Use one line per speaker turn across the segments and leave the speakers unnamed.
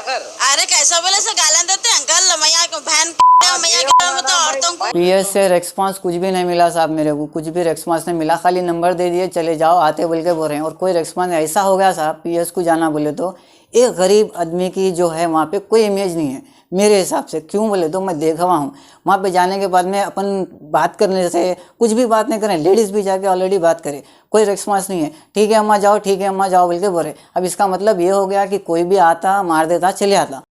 अरे कैसा बोले से गालन देते अंकल मैया को बहन मैया के तो औरतों को।
पीएस से रेस्पॉन्स कुछ भी नहीं मिला साहब, मेरे को कुछ भी रेस्पॉन्स नहीं मिला, खाली नंबर दे दिए चले जाओ आते बोल के बोल रहे हैं और कोई रेस्पॉन्स ऐसा हो गया साहब। पीएस को जाना बोले तो एक गरीब आदमी की जो है वहाँ पे कोई इमेज नहीं है मेरे हिसाब से। क्यों बोले तो मैं देखा हुआ हूँ वहाँ पे जाने के बाद में अपन बात करने से कुछ भी बात नहीं करें, लेडीज़ भी जाके ऑलरेडी बात करे, कोई रिस्पॉन्स नहीं है। ठीक है अम्मा जाओ, ठीक है अम्मा जाओ बोल के बोले। अब इसका मतलब ये हो गया कि कोई भी आता मार देता चले आता।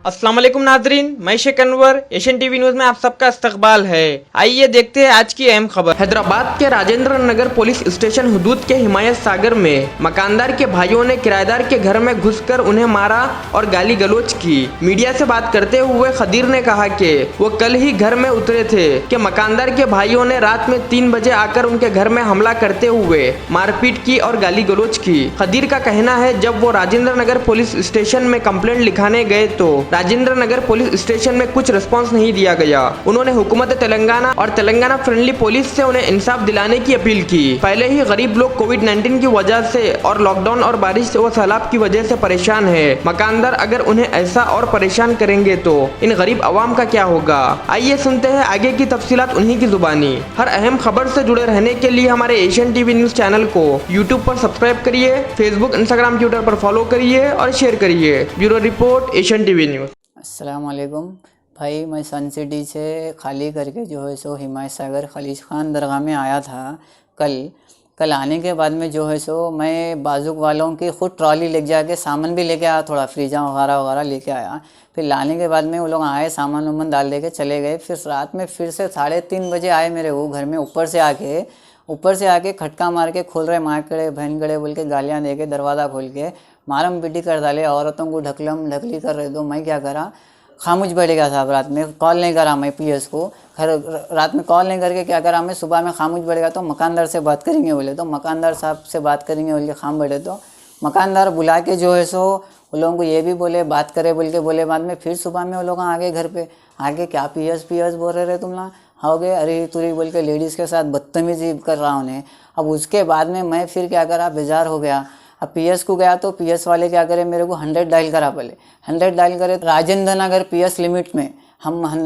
अस्सलाम वालेकुम नाजरीन, मैं Sheikh Anwar, Asian TV news में आप सबका इस्तकबाल है। आइए देखते हैं आज की अहम खबर। हैदराबाद के राजेंद्र नगर पुलिस स्टेशन हुदूद के हिमायत सागर में मकानदार के भाइयों ने किराएदार के घर में घुसकर उन्हें मारा और गाली गलौज की। मीडिया से बात करते हुए खदीर ने कहा कि वो कल ही घर में उतरे थे कि मकानदार के भाइयों ने रात में 3 बजे आकर उनके घर में हमला करते हुए मारपीट की और गाली गलौज की। खदीर का कहना है जब वो राजेंद्र नगर पुलिस स्टेशन में कंप्लेंट लिखाने गए तो राजेंद्र नगर पुलिस स्टेशन में कुछ रिस्पांस नहीं दिया गया। उन्होंने हुकूमत तेलंगाना और तेलंगाना फ्रेंडली पुलिस से उन्हें इंसाफ दिलाने की अपील की। पहले ही गरीब लोग कोविड-19 की वजह से और लॉकडाउन और बारिश व सैलाब की वजह से परेशान है। मकानदार अगर उन्हें ऐसा और परेशान करेंगे तो इन गरीब अवाम का क्या होगा। आइए सुनते हैं आगे की तफसीलात उन्हीं की जुबानी। हर अहम खबर से जुड़े रहने के लिए हमारे एशियन टीवी न्यूज चैनल को यूट्यूब पर सब्सक्राइब करिए, फेसबुक, इंस्टाग्राम, ट्विटर पर फॉलो करिए और शेयर करिए। Bureau report, Asian TV news.
अस्सलाम वालेकुम भाई, मैं सन सिटी से खाली करके जो है सो हिमायत सागर खलीज खान दरगाह में आया था। कल आने के बाद में जो है सो मैं बाजुक वालों की ख़ुद ट्रॉली ले जाके सामान भी लेके आया, थोड़ा फ्रीजा वगैरह लेके आया। फिर लाने के बाद में वो लोग आए, सामान वामान डाल दे के चले गए। फिर रात में फिर से 3:30 बजे आए मेरे वो घर में, ऊपर से आके खटका मार के खोल रहे, माँ कड़े बहन कड़े बोल के गालियाँ दे के दरवाज़ा खोल के मारम पीटी कर डाले, औरतों को ढकली कर रहे। तो मैं क्या करा, खामोश बैठ गया साहब। रात में कॉल नहीं करा मैं पीएस को, रात में कॉल नहीं करके क्या करा मैं सुबह में खामोश बैठ गया। तो मकानदार से बात करेंगे बोले, तो मकानदार साहब से बात करेंगे बोल के खाम बैठे। तो मकानदार बुला के जो है सो उन लोगों को ये भी बोले बात करे बोल के बोले। बाद में फिर सुबह में वो लोग आ गए घर पे, आगे क्या पीएस बोल रहे तुम लोग हो गए अरे तुरी बोल के लेडीज़ के साथ बदतमीजी कर रहा उन्हें। अब उसके बाद में मैं फिर क्या करा, बेजार हो गया। अब पीएस को गया तो पीएस वाले क्या करे, मेरे को 100 डायल करा। पहले 100 डायल करे राजेंद्र नगर पीएस लिमिट में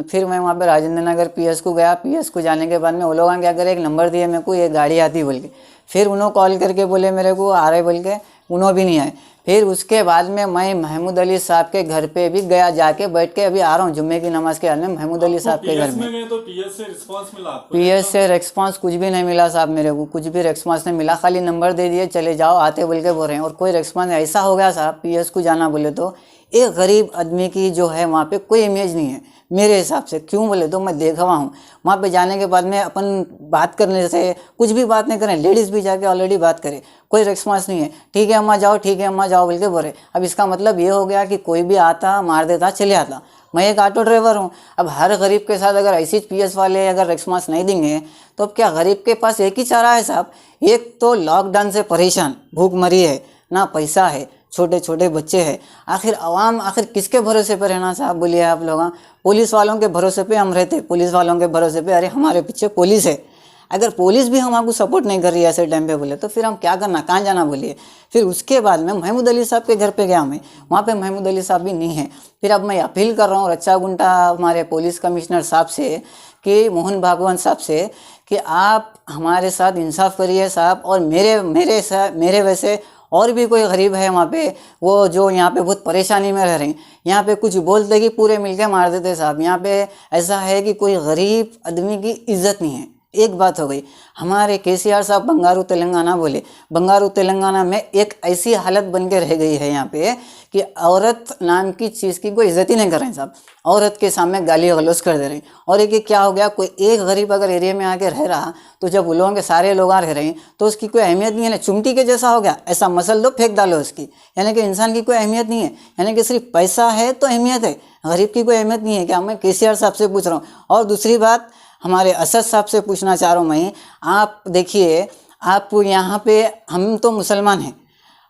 फिर मैं वहाँ पे राजेंद्र नगर पीएस को गया। पीएस को जाने के बाद में वो लोग क्या करे, एक नंबर दिए मेरे को, ये गाड़ी आती बोल के। फिर उन्होंने कॉल करके बोले मेरे को आ रहे बोल के, उन्होंने भी नहीं आए। फिर उसके बाद में मैं महमूद अली साहब के घर पे भी गया, जाके बैठ के अभी आ रहा हूँ जुम्मे की नमाज के हाल में महमूद अली साहब के घर में।
तो पीएस से रिस्पांस मिला?
पीएस से रेस्पॉन्स कुछ भी नहीं मिला साहब, मेरे को कुछ भी रेस्पॉन्स नहीं मिला, खाली नंबर दे दिए चले जाओ आते बोल के बोल रहे हैं और कोई रेस्पॉन्स ऐसा हो गया साहब। पीएस को जाना बोले तो एक गरीब आदमी की जो है वहाँ पे कोई इमेज नहीं है मेरे हिसाब से। क्यों बोले तो मैं देखा हुआ हूँ वहाँ पे जाने के बाद में अपन बात करने से कुछ भी बात नहीं करें, लेडीज़ भी जाके ऑलरेडी बात करे, कोई रिस्पॉन्स नहीं है। ठीक है अम्मा जाओ, ठीक है अम्मा जाओ बोल के बोले। अब इसका मतलब ये हो गया कि कोई भी आता मार देता चले आता। मैं एक ऑटो ड्राइवर हूँ। अब हर गरीब के साथ अगर ऐसी पीएस वाले अगर रिस्पॉन्स नहीं देंगे तो अब क्या, गरीब के पास एक ही चारा है साहब। एक तो लॉकडाउन से परेशान भूखमरी है, ना पैसा है, छोटे छोटे बच्चे हैं। आखिर आवाम आखिर किसके भरोसे पर रहना साहब बोलिए आप लोग। पुलिस वालों के भरोसे पे हम रहते, पुलिस वालों के भरोसे पे, अरे हमारे पीछे पुलिस है। अगर पुलिस भी हमको सपोर्ट नहीं कर रही है ऐसे टाइम पे बोले तो फिर हम क्या करना, कहाँ जाना बोलिए। फिर उसके बाद में महमूद अली साहब के घर पे गया मैं, वहाँ पे महमूद अली साहब भी नहीं है। फिर अब मैं अपील कर रहा हूँ रच्चा गुंटा हमारे पुलिस कमिश्नर साहब से कि मोहन भागवत साहब से कि आप हमारे साथ इंसाफ करिए साहब। और मेरे वैसे और भी कोई गरीब है वहाँ पे, वो जो यहाँ पे बहुत परेशानी में रह रहे हैं, यहाँ पे कुछ बोलते कि पूरे मिलके मार देते साहब। यहाँ पे ऐसा है कि कोई गरीब आदमी की इज्जत नहीं है। एक बात हो गई, हमारे केसीआर साहब बंगारू तेलंगाना बोले, बंगारू तेलंगाना में एक ऐसी हालत बन के रह गई है यहाँ पे कि औरत नाम की चीज़ की कोई इज्जत ही नहीं कर रहे हैं साहब। औरत के सामने गाली गलौज कर दे रहे हैं। और एक क्या हो गया, कोई एक गरीब अगर एरिया में आके रह रहा तो जब उन लोगों के सारे लोग आ रह रहे हैं तो उसकी कोई अहमियत नहीं है ना, चुमटी के जैसा हो गया, ऐसा मसल दो फेंक डालो उसकी। यानी कि इंसान की कोई अहमियत नहीं है, यानी कि सिर्फ पैसा है तो अहमियत है, गरीब की कोई अहमियत नहीं है। क्या मैं केसीआर साहब से पूछ रहा हूँ। और दूसरी बात हमारे असद साहब से पूछना चाह रहा हूँ मैं, आप देखिए, आप यहाँ पे हम तो मुसलमान हैं,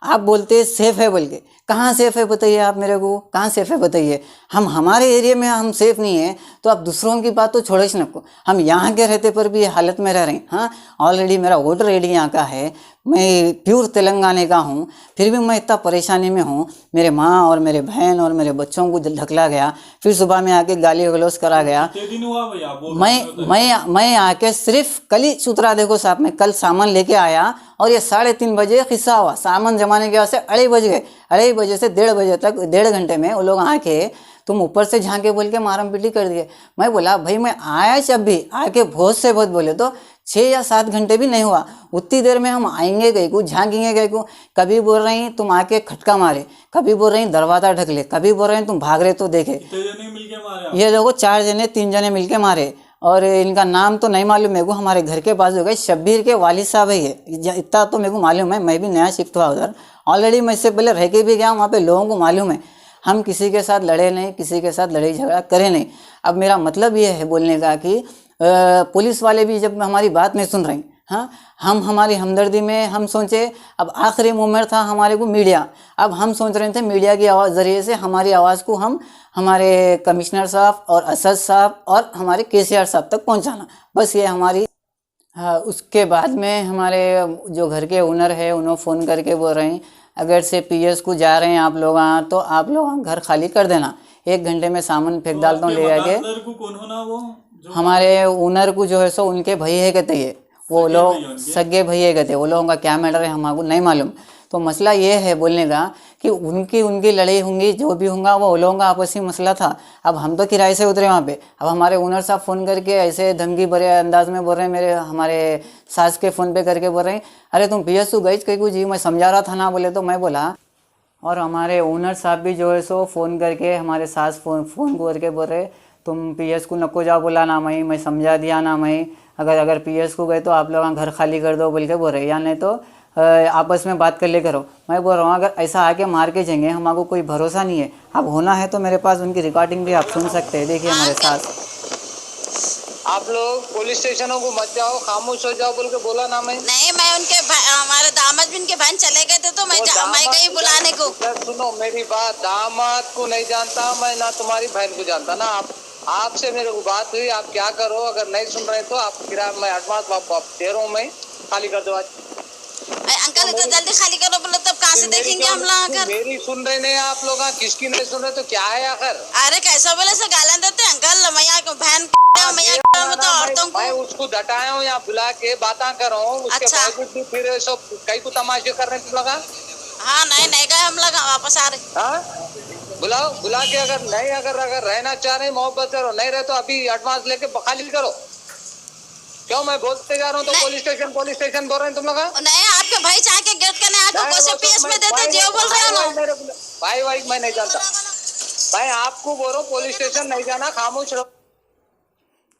आप बोलते सेफ़ है बोल के, कहाँ सेफ़ है बताइए आप मेरे को, कहाँ सेफ़ है बताइए। हम हमारे एरिया में हम सेफ़ नहीं है तो आप दूसरों की बात तो छोड़ो ही नको। हम यहाँ के रहते पर भी हालत में रह रहे हैं। हाँ, ऑलरेडी मेरा वोटर आईडी यहाँ का है, मैं प्योर तेलंगाना का हूँ, फिर भी मैं इतना परेशानी में हूँ। मेरे माँ और मेरे बहन और मेरे बच्चों को ढकला गया, फिर सुबह में आके गाली गलौज करा गया।
दिन हुआ भैया वो
मैं आके सिर्फ कल ही सुतरा, देखो साहब, मैं कल सामान लेके आया और ये 3:30 बजे किस्सा हुआ। सामान जमाने के वास्ते 2:30 बज गए। 2:30 बजे से 1:30 बजे तक 1.5 घंटे में वो लोग आके तुम ऊपर से झांके बोल के मारम पीटी कर दिए। मैं बोला भाई मैं आया जब भी आके बहुत से बहुत बोले तो 6 या 7 घंटे भी नहीं हुआ, उतनी देर में हम आएंगे गए को, झांकेंगे गए को। कभी बोल रही तुम आके खटका मारे, कभी बोल रही दरवाजा ढक ले, कभी बोल रही तुम भाग रहे तो देखे।
मिलके मारे
ये लोगों 4 जने 3 जने मिलके मारे और इनका नाम तो नहीं मालूम मेरे को। हमारे घर के पास हो गए, शब्बीर के वालिद साहब है ये, इतना तो मेरे को मालूम है। मैं भी नया शिफ्ट हुआ उधर, ऑलरेडी मैं इससे पहले रह के भी गया, वहाँ पे लोगों को मालूम है। हम किसी के साथ लड़े नहीं, किसी के साथ लड़ाई झगड़ा करे नहीं। अब मेरा मतलब ये है बोलने का कि पुलिस वाले भी जब हमारी बात नहीं सुन रहे, हाँ, हम हमारी हमदर्दी में हम सोचे अब आखिरी मोमेंट था हमारे को मीडिया। अब हम सोच रहे थे मीडिया की आवाज़ ज़रिए से हमारी आवाज़ को हम हमारे कमिश्नर साहब और असद साहब और हमारे केसीआर साहब तक पहुंचाना, बस ये हमारी। हाँ, उसके बाद में हमारे जो घर के ओनर है उन्होंने फ़ोन करके बोल रहे हैं अगर से पीएस को जा रहे हैं आप लोग तो आप लोग घर खाली कर देना, 1 घंटे में सामान फेंक डालता हूँ ले आके।
कौन होना वो
हमारे ओनर को जो है सो उनके भैया कहते हैं, वो लोग सगे भैया कहते हैं, वो लोगों का क्या मैटर है हमारे को नहीं मालूम। तो मसला ये है बोलने का कि उनकी लड़ाई होंगी, जो भी होगा वो लोगों का आपसी मसला था। अब हम तो किराए से उतरे वहाँ पे, अब हमारे ओनर साहब फ़ोन करके ऐसे धमकी भरे अंदाज में बोल रहे हैं, मेरे हमारे सास के फ़ोन पे करके बोल रहे हैं अरे तुम पीएसयू गई कहीं को जी, मैं समझा रहा था ना। बोले तो मैं बोला, और हमारे ओनर साहब भी जो है सो फ़ोन करके हमारे सास फ़ोन करके बोल रहे तुम पीएस को नको जाओ, बोला ना मैं समझा दिया ना मैं, अगर पीएस को गए तो आप लोग घर खाली कर दो बोल के बोल रहे, या नहीं तो आपस में बात कर ले करो। मैं बोल रहा हूँ अगर ऐसा आके मार के जाएंगे हमारे को कोई भरोसा नहीं है। अब होना है तो मेरे पास उनकी रिकॉर्डिंग भी आप सुन सकते हैं, देखिए हमारे साथ।
आप लोग पुलिस स्टेशनों को मत जाओ, खामोश हो जाओ बोल के बोला ना मैं।
नहीं, मैं उनके हमारे दामाद भी उनके बहन चले गए थे तो मैं गई बुलाने को।
सुनो मेरी बात, दामाद को नहीं जानता मैं, ना तुम्हारी बहन को जानता ना। आपसे मेरे को बात हुई, आप क्या करो, अगर नहीं सुन रहे तो आप किराया मैं एडवांस दे रहा हूँ, मैं खाली कर दो आज।
अंकल तो जल्दी खाली करो बोले तब कहाँ से देखेंगे हम लोग आकर।
मेरी सुन रहे नहीं आप लोग, किसकी नहीं सुन रहे तो क्या है आखिर।
अरे कैसा बोले से गालन देते अंकल, मैया को बहन मैया तो औरतों को।
मैं उसको डटाया हूँ यहाँ बुला के बातें कर रहा हूँ, उसके बावजूद भी फिर सब कई को तमाशे कर रहे तुम लोग।
हाँ नहीं गए हम लोग, वापस आ रहे।
हाँ बुला के अगर रहना चाह रहे मोहब्बत करो, नहीं रहे तो अभी एडवांस लेके खाली करो। क्यों मैं बोलते जा रहा हूँ तो पुलिस स्टेशन बोल रहे हैं तुम लोग।
नहीं, आपके भाई चाह के गेट करने आके कैसे पीएस में देते जो बोल रहे हो।
भाई मैं नहीं जानता भाई, आपको बोल रहा हूँ पुलिस स्टेशन नहीं जाना, खामोश रहो।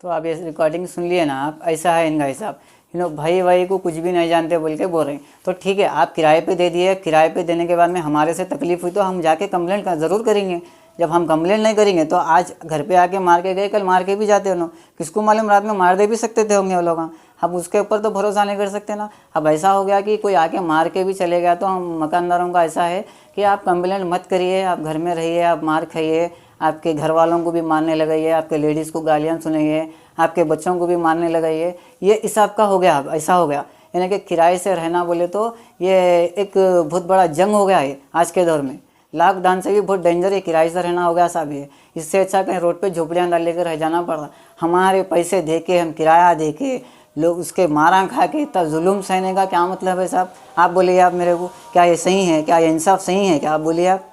तो आप ये रिकॉर्डिंग सुन लिए ना आप, ऐसा है इनका हिसाब। भाई को कुछ भी नहीं जानते बोल के बोल रहे हैं। तो ठीक है, आप किराए पे दे दिए, किराए पे देने के बाद में हमारे से तकलीफ हुई तो हम जाके कंप्लेंट ज़रूर करेंगे। जब हम कंप्लेंट नहीं करेंगे तो आज घर पे आके मार के गए, कल मार के भी जाते हो, किसको मालूम रात में मार दे भी सकते थे होंगे वो लोग। अब उसके ऊपर तो भरोसा नहीं कर सकते ना। अब ऐसा हो गया कि कोई आके मार के भी चले गया तो हम मकानदारों का ऐसा है कि आप कंप्लेंट मत करिए, आप घर में रहिए, आप मार खाइए, आपके घर वालों को भी मारने लगाइए, आपके लेडीज़ को गालियाँ सुनाइए, आपके बच्चों को भी मारने लगाइए। ये हिसाब का हो गया, अब ऐसा हो गया। यानी कि किराए से रहना बोले तो ये एक बहुत बड़ा जंग हो गया है आज के दौर में। लॉकडाउन से भी बहुत डेंजर है, किराए से रहना हो गया साहब। ये इससे अच्छा कहीं रोड पे झोपड़ियाँ डाल लेकर रह जाना पड़ा। हमारे पैसे दे के, हम किराया दे के, लोग उसके मारा खा के इतना जुल्म सहने का क्या मतलब है साहब? आप बोलिए आप मेरे को, क्या ये सही है? क्या ये इंसाफ सही है? क्या आप बोलिए आप।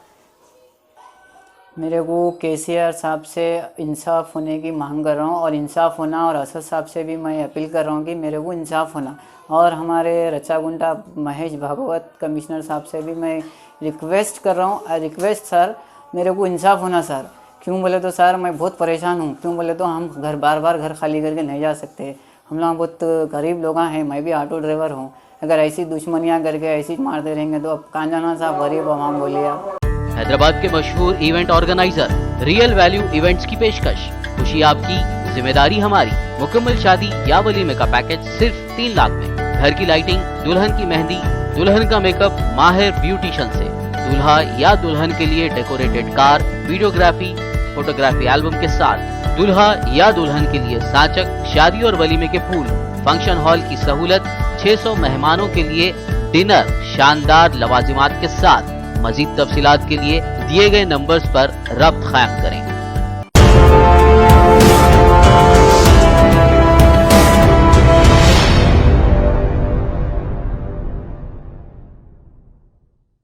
मेरे को केसीआर साहब से इंसाफ होने की मांग कर रहा हूँ और इंसाफ होना, और असद साहब से भी मैं अपील कर रहा हूँ कि मेरे को इंसाफ होना। और हमारे रचागुंडा महेश भागवत कमिश्नर साहब से भी मैं रिक्वेस्ट कर रहा हूँ, रिक्वेस्ट सर मेरे को इंसाफ होना सर। क्यों बोले तो सर मैं बहुत परेशान हूँ। क्यों बोले तो हम बार बार घर खाली करके नहीं जा सकते। हम लोग बहुत गरीब लोग हैं, मैं भी ऑटो ड्राइवर हूँ। अगर ऐसी दुश्मनियाँ करके ऐसी मारते रहेंगे तो अब कहाँ जाना साहब, गरीब आवाम बोलिए आप।
हैदराबाद के मशहूर event organiser real value events की पेशकश, खुशी आपकी जिम्मेदारी हमारी। मुकम्मल शादी या वलीमे का पैकेज सिर्फ 3 लाख में। घर की लाइटिंग, दुल्हन की मेहंदी, दुल्हन का मेकअप माहिर ब्यूटिशियन से, दूल्हा या दुल्हन के लिए decorated car, videography, photography album के साथ, दूल्हा या दुल्हन के लिए साचक, शादी और वलीमे के फूल, फंक्शन हॉल की सहूलत, 600 मेहमानों के लिए डिनर शानदार लवाजिमात के साथ। मजीद तफसीलात के लिए दिए गए नंबर्स पर रब्त कायम करें।